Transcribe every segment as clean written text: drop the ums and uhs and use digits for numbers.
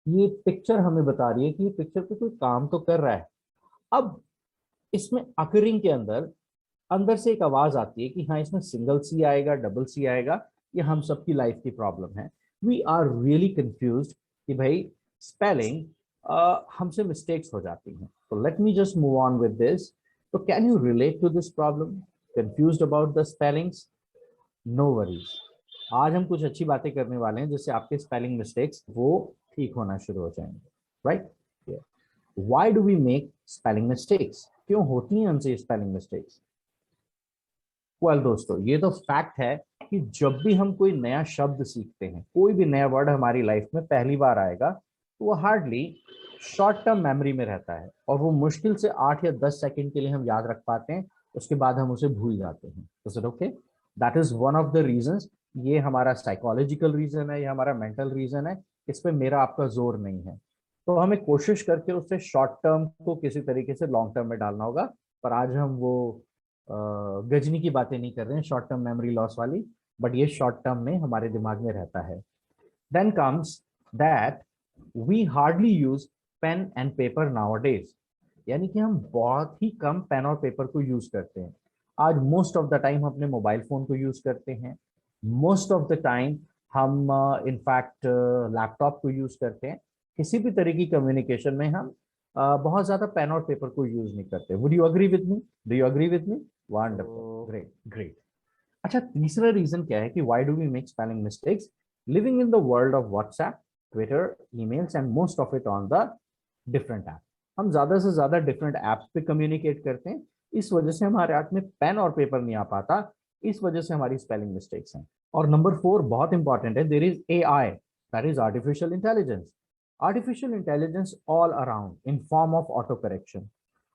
ये पिक्चर हमें बता रही है कि ये पिक्चर पे कोई काम तो कर रहा है। अब इसमें अकरिंग के अंदर अंदर से एक आवाज आती है कि हाँ इसमें सिंगल सी आएगा, डबल सी आएगा। ये हम सबकी लाइफ की प्रॉब्लम है। वी आर रियली कंफ्यूज कि भाई स्पेलिंग हमसे मिस्टेक्स हो जाती हैं। तो let me just move on with this. तो can you relate to this problem? Confused about the spellings? No worries. आज हम कुछ अच्छी बातें करने वाले हैं जिससे आपके स्पेलिंग मिस्टेक्स वो ठीक होना शुरू हो जाएंगे। Right? Why do we make spelling mistakes? क्यों होती हैं हमसे स्पेलिंग मिस्टेक्स? वेल दोस्तों, ये तो फैक्ट है कि जब भी हम कोई नया शब्द सीखते हैं, कोई भी नया वर्ड हमारी लाइफ में पहली बार आएगा, तो वो हार्डली शॉर्ट टर्म मेमोरी में रहता है और वो मुश्किल से 8 या 10 सेकंड के लिए हम याद रख पाते हैं। उसके बाद हम उसे भूल जाते हैं। Is it okay? That is one of the reasons. ये हमारा साइकोलॉजिकल रीजन है, ये हमारा मेंटल रीजन है। इस पे मेरा आपका जोर नहीं है। तो हमें कोशिश करके उससे शॉर्ट टर्म को किसी तरीके से लॉन्ग टर्म में डालना होगा। पर आज हम वो गजनी की बातें नहीं कर रहे हैं, शॉर्ट टर्म मेमोरी लॉस वाली। बट ये शॉर्ट टर्म में हमारे दिमाग में रहता है। Then comes that we hardly use pen and paper nowadays. यानी कि हम बहुत ही कम पेन और पेपर को यूज करते हैं। आज मोस्ट ऑफ द टाइम हम अपने मोबाइल फोन को यूज करते हैं। मोस्ट ऑफ द टाइम हम इनफैक्ट लैपटॉप को यूज करते हैं। किसी भी तरह की कम्युनिकेशन में हम बहुत ज्यादा पेन और पेपर को यूज नहीं करते। Would you agree with me? Do you agree with me? Wonderful, great great. अच्छा, तीसरा रीजन क्या है कि why do we make spelling mistakes? Living in the world of WhatsApp, Twitter, emails and most of it on the different app. हम ज्यादा से ज्यादा different apps पे कम्युनिकेट करते हैं। इस वजह से हमारे हाथ में पेन और पेपर नहीं आ पाता। इस वजह से हमारी स्पेलिंग मिस्टेक्स हैं। और नंबर 4 बहुत इंपॉर्टेंट है। There is AI, that is artificial intelligence. Artificial intelligence all around in form of auto correction.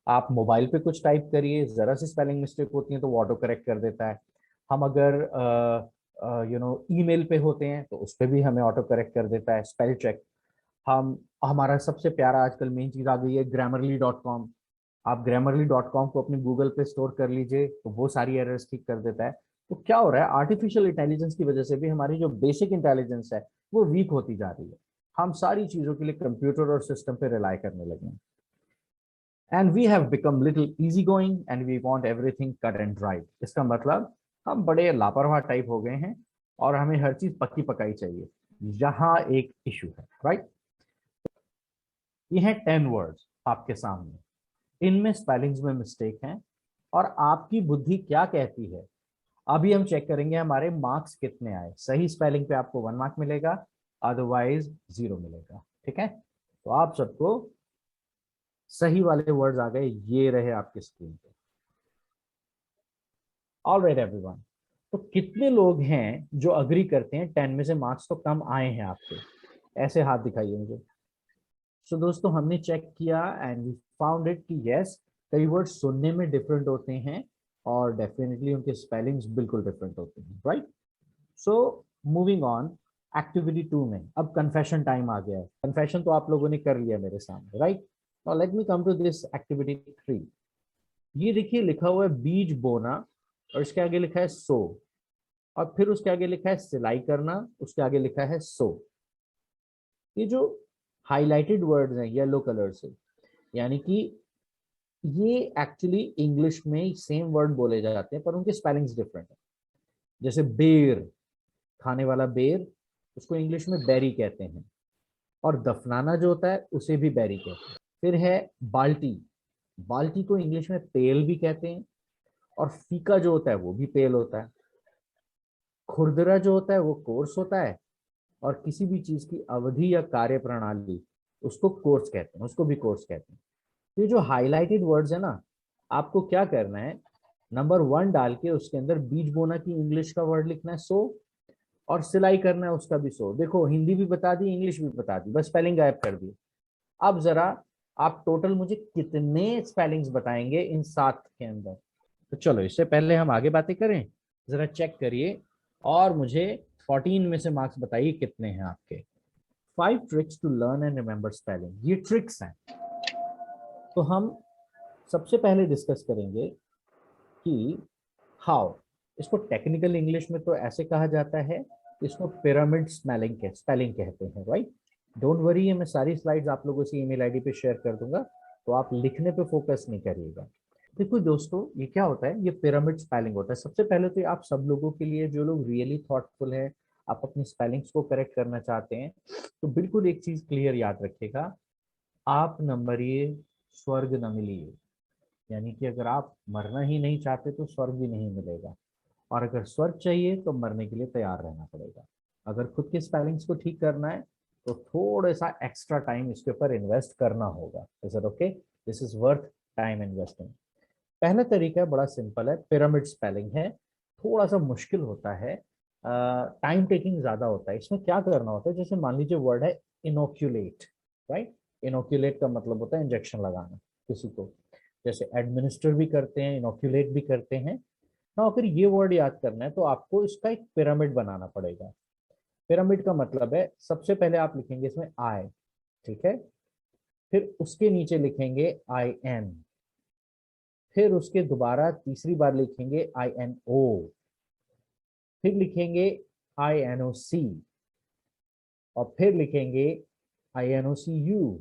आप मोबाइल पे कुछ टाइप करिए, जरा सी स्पेलिंग मिस्टेक होती है तो वो ऑटो करेक्ट कर देता है। हम अगर ईमेल पे होते हैं तो उस पर भी हमें ऑटो करेक्ट कर देता है, स्पेल चेक। हम हमारा सबसे प्यारा आजकल मेन चीज आ गई है grammarly.com। आप grammarly.com को अपने गूगल पे स्टोर कर लीजिए तो वो सारी एरर्स ठीक कर देता है। तो क्या हो रहा है, आर्टिफिशियल इंटेलिजेंस की वजह से भी हमारी जो बेसिक इंटेलिजेंस है वो वीक होती जा रही है। हम सारी चीजों के लिए कंप्यूटर और सिस्टम पे रिलाई करने लगे हैं। And we have become little easy going and we want everything cut and dried. इसका मतलब हम बड़े लापरवाह टाइप हो गए हैं और हमें हर चीज पक्की पकाई चाहिए। यहाँ एक इशू है, राइट? ये हैं 10 वर्ड्स आपके सामने। इनमें स्पेलिंग्स में मिस्टेक हैं और आपकी बुद्धि क्या कहती है। अभी हम चेक करेंगे हमारे मार्क्स कितने आए। सही स्पेलिंग पे आपको 1 मार्क मिलेगा, अदरवाइज 0 मिलेगा। ठीक है? तो आप सबको सही वाले वर्ड्स आ गए, ये रहे आपके स्क्रीन पे। Alright everyone. तो कितने लोग हैं जो अग्री करते हैं 10 में से मार्क्स तो कम आए हैं आपके? ऐसे हाथ दिखाइए मुझे। सो दोस्तों, हमने चेक किया एंड वी फाउंड इट कि यस, कई वर्ड सुनने में डिफरेंट होते हैं और डेफिनेटली उनके स्पेलिंग्स बिल्कुल डिफरेंट होते हैं, right? So moving on, activity 2 में अब कन्फेशन टाइम आ गया है। कन्फेशन तो आप लोगों ने कर लिया मेरे सामने, right? Now let me come to this activity 3। ये देखिए लिखा हुआ है बीज बोना और इसके आगे लिखा है सो, और फिर उसके आगे लिखा है सिलाई करना, उसके आगे लिखा है सो। ये जो हाईलाइटेड वर्ड्स हैं येलो कलर से, यानी कि ये एक्चुअली इंग्लिश में सेम वर्ड बोले जाते हैं पर उनके स्पेलिंग्स डिफरेंट है। जैसे बेर, खाने वाला बेर, उसको इंग्लिश में बेरी कहते हैं। और दफनाना जो होता है उसे भी बेरी कहते हैं। फिर है बाल्टी। बाल्टी को इंग्लिश में पेल भी कहते हैं। और फीका जो होता है वो भी पेल होता है। खुरदरा जो होता है वो कोर्स होता है। और किसी भी चीज की अवधि या कार्य प्रणाली, उसको कोर्स कहते हैं, उसको भी कोर्स कहते हैं। तो ये जो हाईलाइटेड वर्ड्स है ना, आपको क्या करना है, नंबर 1 डाल के उसके अंदर बीज बोना की इंग्लिश का वर्ड लिखना है सो, और सिलाई करना है उसका भी सो। देखो हिंदी भी बता दी, इंग्लिश भी बता दी, बस स्पेलिंग गायब कर दी। अब जरा आप टोटल मुझे कितने स्पेलिंग्स बताएंगे इन 7 के अंदर? तो चलो इससे पहले हम आगे बातें करें, जरा चेक करिए और मुझे 14 में से मार्क्स बताइए कितने हैं आपके। 5 tricks to learn and remember spelling, ये ट्रिक्स हैं। तो हम सबसे पहले डिस्कस करेंगे कि हाउ। इसको टेक्निकल इंग्लिश में तो ऐसे कहा जाता है, इसको पिरामिड स्पेलिंग कहते हैं, राइट? डोंट वरी, मैं सारी स्लाइड्स आप लोगों से ईमेल आईडी पे शेयर कर दूंगा, तो आप लिखने पे फोकस नहीं करिएगा। देखो दोस्तों, ये क्या होता है, ये पिरामिड स्पेलिंग होता है। सबसे पहले तो आप सब लोगों के लिए, जो लोग रियली थॉटफुल है, आप अपनी स्पेलिंग्स को करेक्ट करना चाहते हैं, तो बिल्कुल एक चीज क्लियर याद रखिएगा, आप न मरिए स्वर्ग न मिलिए। यानी कि अगर आप मरना ही नहीं चाहते तो स्वर्ग भी नहीं मिलेगा, और अगर स्वर्ग चाहिए तो मरने के लिए तैयार रहना पड़ेगा। अगर खुद के स्पेलिंग्स को ठीक करना है तो थोड़ा सा एक्स्ट्रा टाइम इसके ऊपर इन्वेस्ट करना होगा। Is it okay? This is worth time investing. पहला तरीका है, बड़ा सिंपल है, पिरामिड स्पेलिंग है। थोड़ा सा मुश्किल होता है, टाइम टेकिंग ज्यादा होता है। इसमें क्या करना होता है, जैसे मान लीजिए वर्ड है इनोक्यूलेट, राइट? इनोक्यूलेट का मतलब होता है इंजेक्शन लगाना किसी को, जैसे एडमिनिस्टर भी करते हैं, इनोक्यूलेट भी करते हैं ना। अगर ये वर्ड याद करना है तो आपको इसका एक पिरामिड बनाना पड़ेगा। पिरामिड का मतलब है, सबसे पहले आप लिखेंगे इसमें आई, ठीक है, फिर उसके नीचे लिखेंगे आई एन, फिर उसके दोबारा तीसरी बार लिखेंगे आई एन ओ, फिर लिखेंगे आई एन ओ सी, और फिर लिखेंगे I N O C U,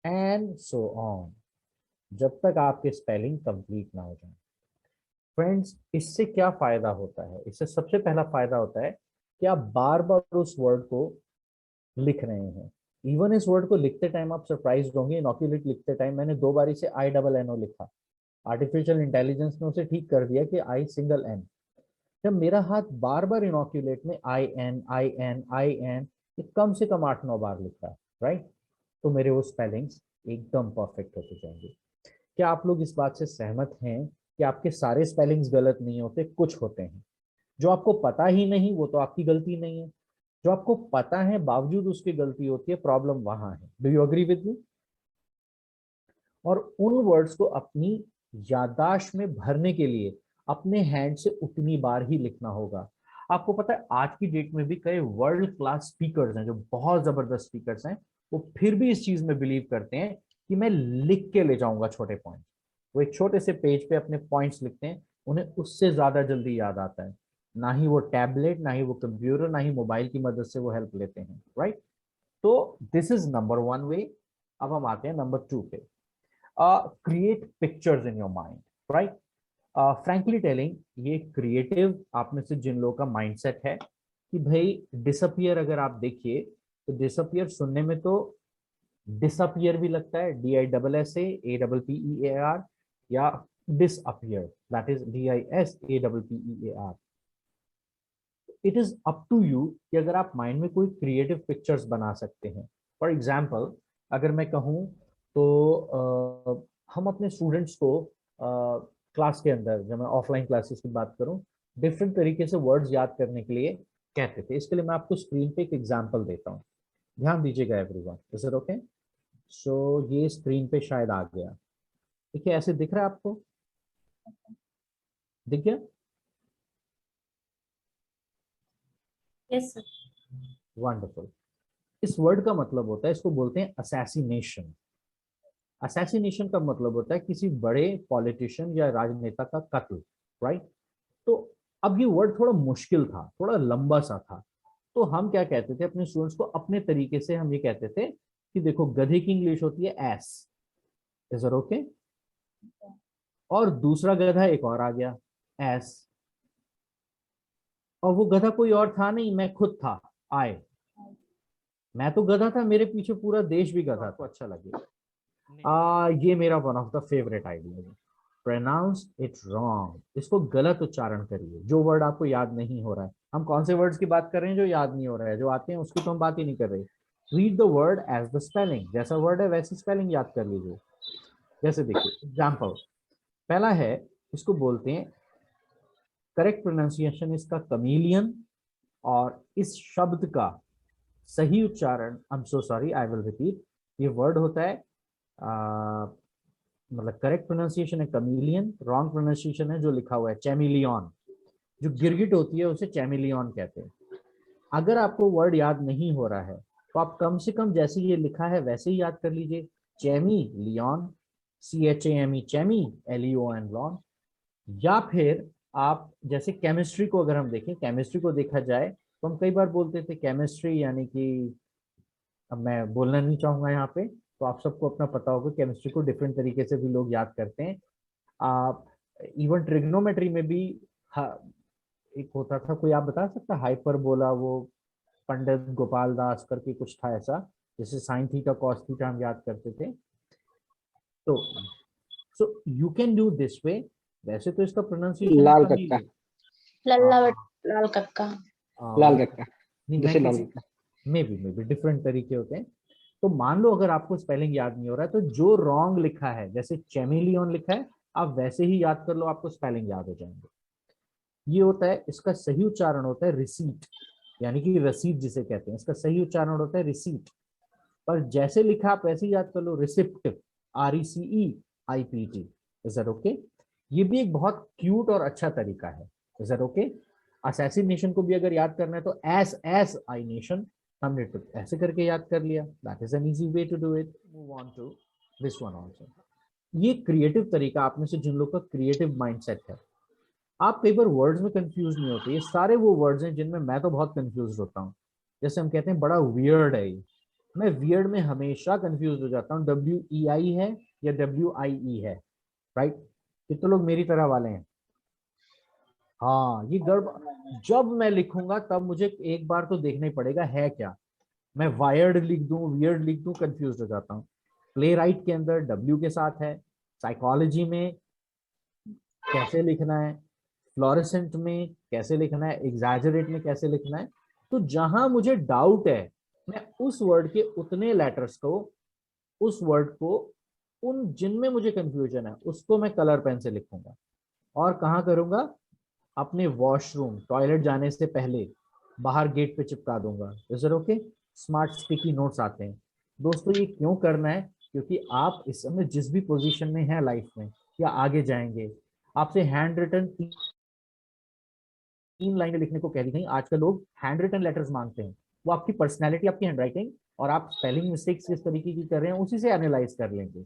and so on, जब तक आपके स्पेलिंग कंप्लीट ना हो जाए। फ्रेंड्स, इससे क्या फायदा होता है? इससे सबसे पहला फायदा होता है कि आप बार बार उस वर्ड को लिख रहे हैं। इवन इस वर्ड को लिखते टाइम आप सरप्राइज होंगे, इनोक्यूलेट लिखते टाइम मैंने 2 बार इसे आई डबल एन ओ लिखा, आर्टिफिशियल इंटेलिजेंस ने उसे ठीक कर दिया कि आई सिंगल एन। जब मेरा हाथ बार बार इनोक्यूलेट में I N I N I N, ये कम से कम 8-9 बार लिखा, राइट? तो मेरे वो स्पेलिंग्स एकदम परफेक्ट होते जाएंगे। क्या आप लोग इस बात से सहमत हैं कि आपके सारे स्पेलिंग्स गलत नहीं होते, कुछ होते हैं? जो आपको पता ही नहीं वो तो आपकी गलती नहीं है, जो आपको पता है बावजूद उसकी गलती होती है, प्रॉब्लम वहां है। Do you agree with me? और उन वर्ड्स को अपनी याददाश्त में भरने के लिए अपने हैंड से उतनी बार ही लिखना होगा। आपको पता है आज की डेट में भी कई वर्ल्ड क्लास स्पीकर्स हैं, जो बहुत जबरदस्त स्पीकर्स हैं, वो फिर भी इस चीज में बिलीव करते हैं कि मैं लिख के ले जाऊंगा छोटे पॉइंट। वो एक छोटे से पेज पे अपने पॉइंट्स लिखते हैं, उन्हें उससे ज्यादा जल्दी याद आता है। ना ही वो टैबलेट, ना ही वो कंप्यूटर, ना ही मोबाइल की मदद से वो हेल्प लेते हैं, राइट? तो this is number one way. अब हम आते हैं नंबर 2 पे। Create pictures in your mind, right? Frankly telling, ये क्रिएटिव आप में से जिन लोगों का माइंडसेट है कि भाई डिसअपियर, अगर आप देखिए तो डिसअपियर सुनने में तो डिसअपियर भी लगता है, DISSAAPPEAR, या disappear, that is DISAPPEAR। It is up to you कि अगर आप माइंड में कोई क्रिएटिव पिक्चर्स बना सकते हैं। फॉर एग्जाम्पल, अगर मैं कहूँ तो हम अपने स्टूडेंट्स को क्लास के अंदर, जब मैं ऑफलाइन क्लासेस की बात करूँ, डिफरेंट तरीके से वर्ड्स याद करने के लिए कहते थे। इसके लिए मैं आपको स्क्रीन पे एक एग्जाम्पल देता हूँ, ध्यान दीजिएगा everyone. Is it okay? So ये स्क्रीन पे शायद आ गया, देखिए ऐसे दिख रहा है आपको? दिख गया? Yes sir. वंडरफुल। इस वर्ड का मतलब होता है, इसको बोलते हैं असैसिनेशन। असैसिनेशन का मतलब होता है किसी बड़े पॉलिटिशियन या राजनेता का कत्ल, राइट? तो अब ये वर्ड थोड़ा मुश्किल था, थोड़ा लंबा सा था, तो हम क्या कहते थे अपने स्टूडेंट्स को, अपने तरीके से हम ये कहते थे कि देखो गधे की इंग्लिश होती है एस, इज इट ओके? और दूसरा गधा एक और आ गया, एस, और वो गधा कोई और था नहीं, मैं खुद था, आए। मैं तो गधा था, मेरे पीछे पूरा देश भी गधा था। अच्छा लगे, ये मेरा one of the favourite idea है। प्रोनाउंस इट रॉन्ग, इसको गलत उच्चारण करिए। जो वर्ड आपको याद नहीं हो रहा है, हम कौन से वर्ड्स की बात कर रहे हैं जो याद नहीं हो रहा है, जो आते हैं उसकी तो हम बात ही नहीं कर रहे। Read the word as the spelling, जैसा वर्ड है वैसी स्पेलिंग याद कर लीजिए। जैसे देखिए एग्जाम्पल, पहला है, इसको बोलते हैं, करेक्ट प्रोनाउंसिएशन इसका कमीलियन, और इस शब्द का सही उच्चारण, I am so sorry I will repeat, ये वर्ड होता है, मतलब करेक्ट प्रोनाउंसिएशन है कमीलियन, रॉन्ग प्रोनाउंसिएशन है जो लिखा हुआ है चैमिलियन। जो गिरगिट होती है उसे चैमिलियन कहते हैं। अगर आपको वर्ड याद नहीं हो रहा है तो आप कम से कम जैसे ये लिखा है वैसे ही याद कर लीजिए, चैमी लियन, CHAME चैमी, LEON लॉन। या फिर आप जैसे केमिस्ट्री को अगर हम देखें, केमिस्ट्री को देखा जाए तो हम कई बार बोलते थे केमिस्ट्री यानी कि अब मैं बोलना नहीं चाहूंगा यहाँ पे, तो आप सबको अपना पता होगा केमिस्ट्री को डिफरेंट तरीके से भी लोग याद करते हैं। आप इवन ट्रिग्नोमेट्री में भी एक होता था, कोई आप बता सकता हाइपरबोला, वो पंडित गोपाल दास करके कुछ था ऐसा, जैसे साइन थीटा कॉस थीटा हम याद करते थे। तो so you can do this way. वैसे तो इसका प्रोनाउंसिएशन लाल फनी कक्का, है। लल्ला हाँ, लाल कक्का। लाल कक्का, नहीं मैं जैसे लाल किसी कक्का। मे बी डिफरेंट तरीके होते हैं। तो मान लो अगर आपको स्पेलिंग याद नहीं हो रहा है, तो जो रॉन्ग लिखा है, जैसे चेमिलियन लिखा है, आप वैसे ही याद कर लो, आपको स्पेलिंग याद हो जाएंगे। ये होता है, इसका सही उच्चारण होता है रिसीट, यानी कि रसीद जिसे कहते हैं, इसका सही उच्चारण होता है रिसीट। पर जैसे लिखा आप वैसे ही याद कर लो, receipt, RECEIPT। Is that okay? ये भी एक बहुत क्यूट और अच्छा तरीका है। Is that okay? असैसिनेशन को भी अगर याद करना है तो एस आई नेशन, हमने तो ऐसे करके याद कर लिया। That is an easy way to do it. Move on to this one also. ये क्रिएटिव तरीका, आप में से जिन लोगों का क्रिएटिव माइंडसेट है, आप कई बार वर्ड्स में कंफ्यूज नहीं होते। ये सारे वो वर्ड्स हैं जिनमें मैं तो बहुत कंफ्यूज होता हूँ। जैसे हम कहते हैं बड़ा वियर्ड है ये, मैं वियर्ड में हमेशा कंफ्यूज हो जाता हूँ, WEI है या WIE है, राइट? कितने लोग मेरी तरह वाले हैं? हाँ, ये गड़बड़ जब मैं लिखूंगा तब मुझे एक बार तो देखना ही पड़ेगा है क्या। मैं वायर्ड लिख दूं, वियर्ड लिख दूं, कंफ्यूज हो जाता हूँ। प्ले राइट के अंदर W के साथ है, साइकोलॉजी में कैसे लिखना है, फ्लोरेसेंट में कैसे लिखना है, एग्जैजरेट में कैसे लिखना है। तो जहां मुझे डाउट है, मैं उस वर्ड के उतने लेटर्स को, उस वर्ड को, उन जिनमें मुझे कंफ्यूजन है उसको मैं कलर पेन से लिखूंगा। और कहाँ करूंगा? अपने वॉशरूम, टॉयलेट जाने से पहले बाहर गेट पे चिपका दूंगा। Is it okay? Smart sticky notes आते हैं। दोस्तों ये क्यों करना है? क्योंकि आप इस समय जिस भी पोजीशन में हैं लाइफ में या आगे जाएंगे, आपसे हैंड रिटन 3 लाइनें लिखने को कह दी गई। आजकल लोग हैंड रिटन लेटर्स मांगते हैं। वो आपकी पर्सनैलिटी, आपकी हैंडराइटिंग और आप स्पेलिंग मिस्टेक्स किस तरीके की कर रहे हैं उसी से एनालाइज कर लेंगे,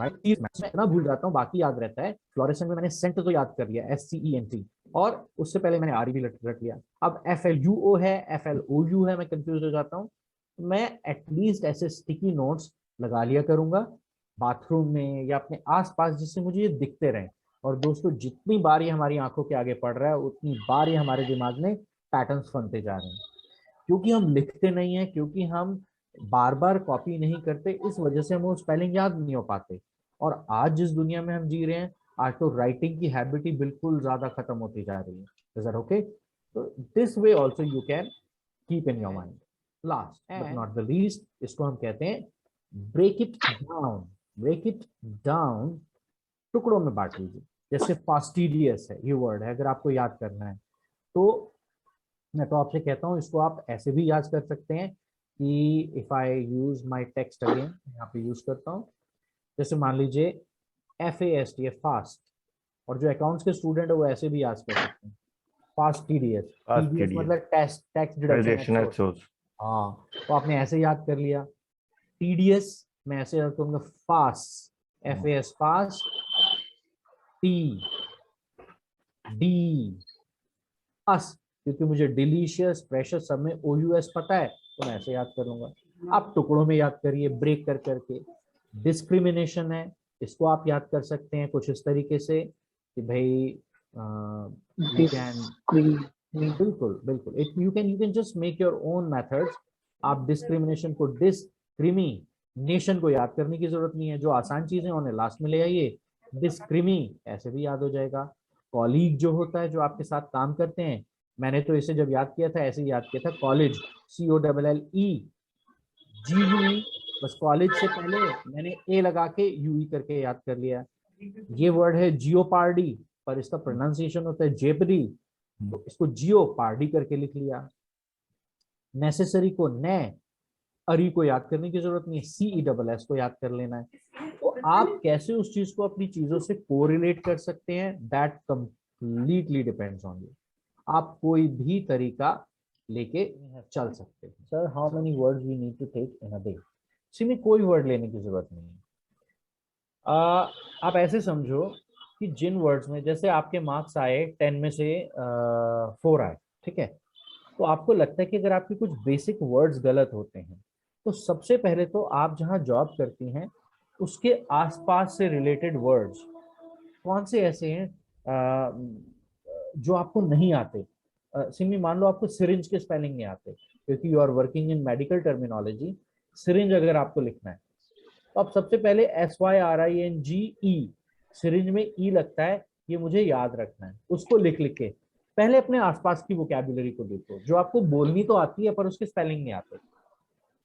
राइट? मैं इतना भूल जाता हूँ, बाकी याद रहता है। फ्लोरेसेंट में मैंने सेंट तो याद कर लिया, SCENT, और उससे पहले मैंने RE भी रट लिया। अब FLUO है, FLOU है, मैं कंफ्यूज हो जाता हूँ। मैं एटलीस्ट ऐसे स्टिकी नोट्स लगा लिया करूंगा बाथरूम में या अपने आसपास, जिससे मुझे ये दिखते रहे। और दोस्तों जितनी बार ये हमारी आंखों के आगे पड़ रहा है, उतनी बार ये हमारे दिमाग में पैटर्न्स बनते जा रहे हैं। क्योंकि हम लिखते नहीं है, क्योंकि हम बार बार कॉपी नहीं करते, इस वजह से हमें स्पेलिंग याद नहीं हो पाते। और आज जिस दुनिया में हम जी रहे हैं, आज तो राइटिंग की हैबिट ही बिल्कुल ज्यादा खत्म होती जा रही है। Is that okay? तो this way also you can keep in your mind. Last but not the least, इसको हम कहते हैं break it down. Break it down, टुकड़ों में बांट लीजिए। जैसे फास्टिडियस है, ये वर्ड है, अगर आपको याद करना है तो मैं तो आपसे कहता हूँ इसको आप ऐसे भी याद कर सकते हैं कि if I use my text again, यहाँ पे यूज करता हूँ। जैसे मान लीजिए FAST है, फास्ट, और जो अकाउंट्स के स्टूडेंट है वो ऐसे भी याद कर सकते हैं, fast TDS। Fast TDS TDS, मतलब tax deduction at rejection at source. Source. हाँ, तो आपने ऐसे याद कर लिया। TDS मैं ऐसे याद करूंगा, फास्ट, FAS फास्ट, TD अस, क्योंकि मुझे डिलीशियस, प्रेशस सब में OUS पता है, तो मैं ऐसे याद कर लूंगा। आप टुकड़ों में याद करिए, ब्रेक कर करके। डिस्क्रिमिनेशन है, इसको आप याद कर सकते हैं कुछ इस तरीके से कि भाई यू कैन, बिल्कुल बिल्कुल, it you can just make your own methods. आप डिस्क्रिमिनेशन को, डिस्क्रिमिनेशन को याद करने की जरूरत नहीं है, जो आसान चीजें उन्हें लास्ट में ले आइए। डिस्क्रिमी ऐसे भी याद हो जाएगा। कॉलीग जो होता है, जो आपके साथ काम करते हैं, मैंने तो इसे जब याद किया था ऐसे ही याद किया था, कॉलेज, COLLEGUE, बस कॉलेज से पहले मैंने ए लगा के UE करके याद कर लिया। ये वर्ड है जियोपार्डी, पर इसका प्रोनाउंसिएशन होता है जेपरी, तो इसको जियो पार्डी करके लिख लिया। नेसेसरी को ने, अरी को याद करने की जरूरत नहीं है, CESS को याद कर लेना है। तो आप कैसे उस चीज को अपनी चीजों से कोरिलेट कर सकते हैं, that completely depends on you. आप कोई भी तरीका लेके चल सकते हैं। Sir how many words we need to take in a day? इसमें कोई वर्ड लेने की जरूरत नहीं है। आप ऐसे समझो कि जिन वर्ड्स में, जैसे आपके मार्क्स आए 10 में से 4 आए, ठीक है, तो आपको लगता है कि अगर आपके कुछ बेसिक वर्ड्स गलत होते हैं तो सबसे पहले तो आप जहाँ जॉब करती हैं उसके आसपास से रिलेटेड वर्ड्स कौन से ऐसे हैं जो आपको नहीं आते। सिमी, मान लो आपको सिरिंज के स्पेलिंग नहीं आते क्योंकि you are working in medical terminology. Syringe अगर आपको लिखना है तो आप सबसे पहले SYRINGE, सिरिंज में ई लगता है, ये मुझे याद रखना है। उसको लिख लिख के पहले अपने आसपास की वोकैबुलरी को देखो जो आपको बोलनी तो आती है पर उसके स्पेलिंग नहीं आते।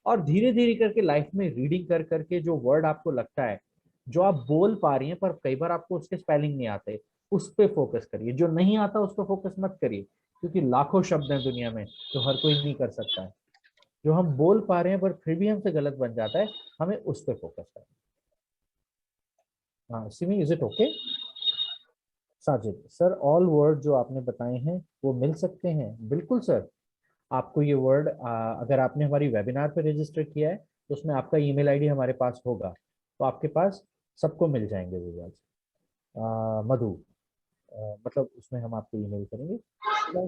और धीरे धीरे करके लाइफ में रीडिंग कर करके जो वर्ड आपको लगता है जो आप बोल पा रही हैं पर कई बार आपको उसके स्पेलिंग नहीं आते, उस पर फोकस करिए। जो नहीं आता उस पर फोकस मत करिए क्योंकि लाखों शब्द हैं दुनिया में जो हर कोई नहीं कर सकता है। जो हम बोल पा रहे हैं पर फिर भी हमसे गलत बन जाता है, हमें उस पर फोकस करना। हाँ Simi, is it okay? Sajid sir, all word जो आपने बताए हैं वो मिल सकते हैं? बिल्कुल सर। आपको ये वर्ड अगर आपने हमारी वेबिनार पे रजिस्टर किया है तो उसमें आपका ईमेल आईडी हमारे पास होगा, तो आपके पास सबको मिल जाएंगे वो वर्ड। मधु, मतलब उसमें हम आपको ईमेल करेंगे।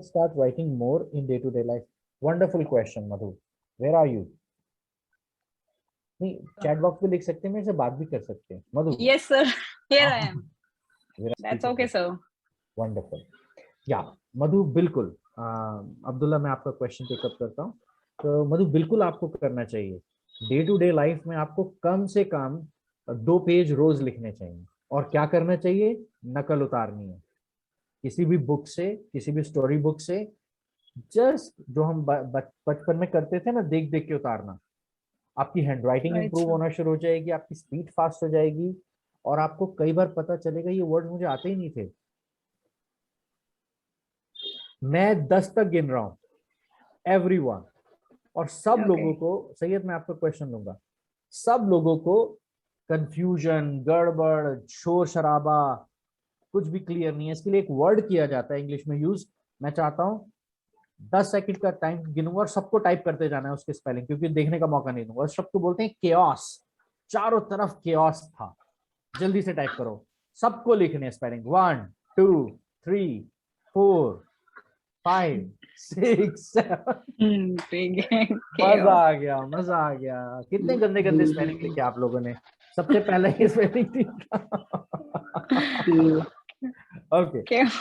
Start writing more in day to day life. Wonderful question Madhu, where are you? नहीं, चैट बॉक्स में लिख सकते हैं, मेरे से बात भी कर सकते हैं मधु। Yes, sir. Here I am. That's okay, sir. Wonderful. या मधु, बिल्कुल। अब्दुल्ला, मैं आपका क्वेश्चन पिकअप करता हूँ। तो मधु, बिल्कुल आपको करना चाहिए। डे टू डे लाइफ में आपको कम से कम 2 पेज रोज लिखने चाहिए। और क्या करना चाहिए? नकल उतारनी है किसी भी बुक से, किसी भी स्टोरी बुक से। जस्ट जो हम बचपन में करते थे ना, देख देख के उतारना। आपकी हैंडराइटिंग Right, इंप्रूव sir. होना शुरू हो जाएगी, आपकी स्पीड फास्ट हो जाएगी और आपको कई बार पता चलेगा ये वर्ड मुझे आते ही नहीं थे। मैं 10 तक गिन रहा हूं, एवरीवन। और सब Okay. लोगों को, सैयद मैं आपका क्वेश्चन लूंगा, सब लोगों को कंफ्यूजन, गड़बड़, शोर शराबा, कुछ भी क्लियर नहीं है। इसके लिए एक वर्ड किया जाता है इंग्लिश में यूज। मैं चाहता हूं 10 सेकंड का टाइम गिनूंगा और सबको टाइप करते जाना है उसके स्पेलिंग, क्योंकि देखने का मौका नहीं दूंगा। और सबको बोलते हैं केओस। चारों तरफ केओस था। जल्दी से टाइप करो, सबको लिखने स्पेलिंग। 1 2 3 4 5 6 7। Big मजा chaos. आ गया, मजा आ गया। कितने गंदे गंदे स्पेलिंग लिखे आप लोगों ने। सबसे पहले ये स्पेलिंग ठीक था। ओके। Chaos.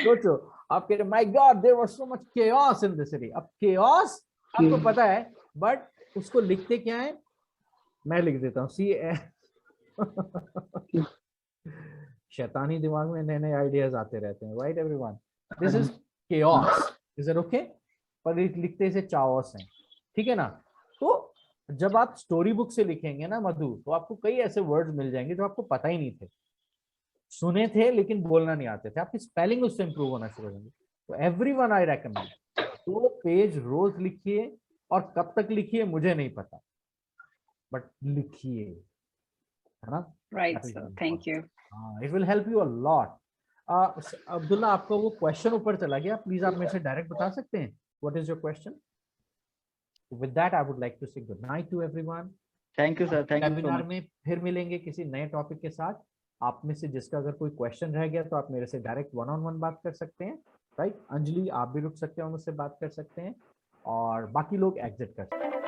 सोचो, आप कह रहे my god there was so much chaos in this city. अब केओस आपको पता है, बट उसको लिखते क्या है? मैं लिख देता हूँ CA। शैतानी दिमाग में नए नए आइडियाज आते रहते हैं, right everyone? This is chaos, is it okay? पर लिखते इसे चाओस है, ठीक है ना? तो जब आप स्टोरी बुक से लिखेंगे ना मधु, तो आपको कई ऐसे वर्ड्स मिल जाएंगे जो आपको पता ही नहीं थे, सुने थे लेकिन बोलना नहीं आते थे। आपकी स्पेलिंग उससे इंप्रूव होना शुरू हो जाएगी। तो एवरीवन आई रेकमेंड 2 पेज रोज लिखिए। और कब तक लिखिए मुझे नहीं पता, बट लिखिए, है ना? Right, sir. Thank you. It will help you a lot. Abdullah, आपका वो क्वेश्चन ऊपर चला गया, प्लीज आप मेरे से डायरेक्ट बता सकते हैं what is your question? With that I would like to say good night to everyone. Thank you sir, thank you so webinar much. में फिर मिलेंगे किसी नए टॉपिक के साथ। आप में से जिसका अगर कोई क्वेश्चन रह गया तो आप मेरे से डायरेक्ट 1-on-1 बात कर सकते हैं, राइट? अंजलि, आप भी रुक सकते हैं और मुझसे बात कर सकते हैं, और बाकी लोग एग्जिट कर सकते हैं।